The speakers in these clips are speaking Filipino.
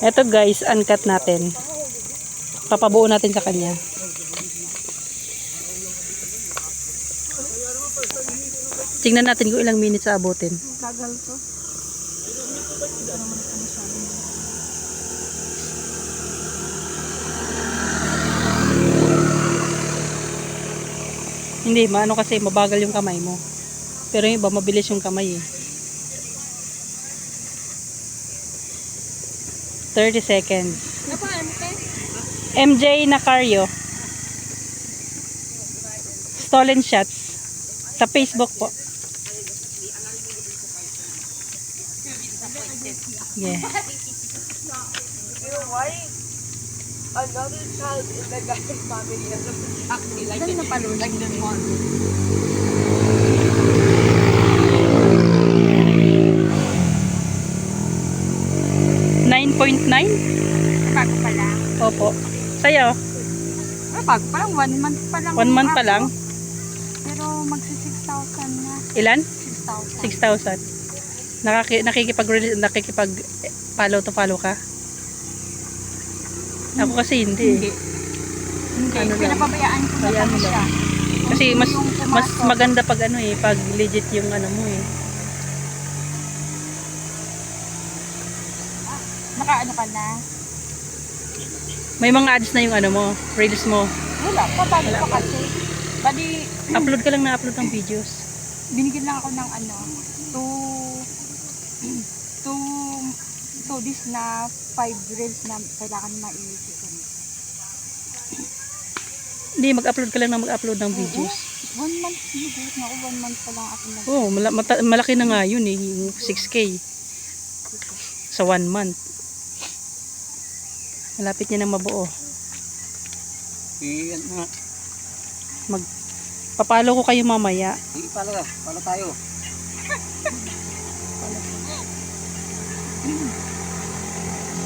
Eto guys, uncut natin. Papabuo natin sa kanya. Tingnan natin kung ilang minutes aabutin. Tagal to. Hindi, maano kasi mabagal yung kamay mo. Pero yung iba, mabilis yung kamay eh. 30 seconds. MJ Nacario. Stolen shots. Sa Facebook po. Yeah. Another child in the Gayet family has attacked me like this one. 9.9? Bago pa lang. Opo. Sa'yo? Bago pa lang. 1 month pa lang. 1 month pa lang? Pero magsi 6,000 na. Ilan? 6,000. 6,000. Nakikipag follow to follow ka? Ako kasi hindi. Hindi. Ano lang? Pinapabayaan ko na Bayaan kami mo siya. Kasi mas Yung mas pumasok. maganda pag ano eh, pag legit yung ano mo eh. Nakaano ka na? May mga ads na yung ano mo, reels mo. Wala. Pabago pa kasi. Bali, Upload ka lang na upload ng videos. binigyan lang ako ng ano, to this na 5 reels na kailangan ma-edit. Hindi, mag-upload ka lang na mag-upload ng videos. 1 month, siguro na ako, 1 month pa lang ako nag- Oh, malaki na nga yun eh, yung 6K. Sa 1 month. Malapit niya na mabuo. Iyan nga. Papalo ko kayo mamaya. Hindi pala. Pala tayo.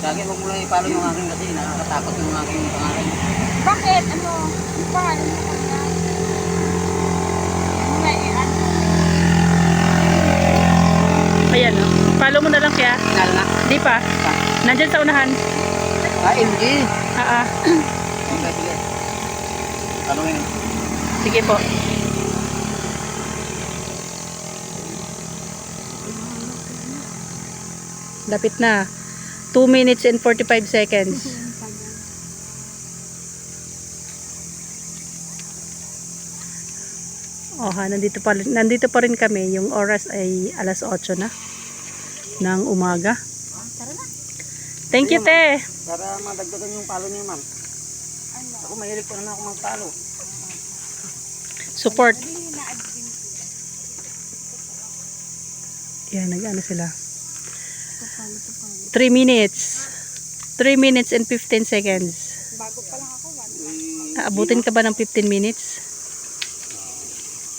Lagi wag mo lang ipalo yung aking kasi nakakatakot yung aking pangalan. Bakit? Ano? Yung pangalan mo kaya? Ano? Ayan oh. Follow mo na lang kaya. Final na. Di pa. Nandyan sa unahan. MG. Okay, sige. Ano yun? Sige po. Lapit na. 2 minutes and 45 seconds. Oh, nandito pa rin kami. Yung oras ay alas 8 na ng umaga. Thank you, te. Para madagdagan yung palo niyo, ma'am. Ako mahilig pa naman ako magpalo. Support. Yan, nag-ano sila. 3 minutes. 3 minutes and 15 seconds. Bago pa lang ako. Aabutin ka ba ng 15 minutes?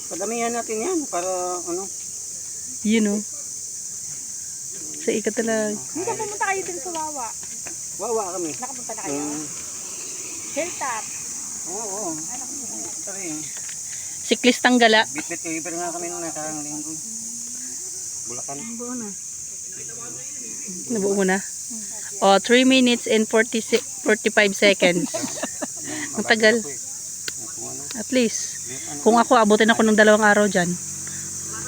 Padamihan natin yan para ano. You know. Sa ikat lang. Hindi ka pumunta kayo din sa Wawa. Wawa kami. Nakapunta na kayo? Hilltop. Oo. Sorry. Siklistang gala. Bit-bit river nga kami nung nakarang linggo. Bulacan. Buo na. Nabuo mo na. O, 3 minutes and 45 seconds. Ang tagal. At least. Kung ako, abutin ako ng 2 araw dyan.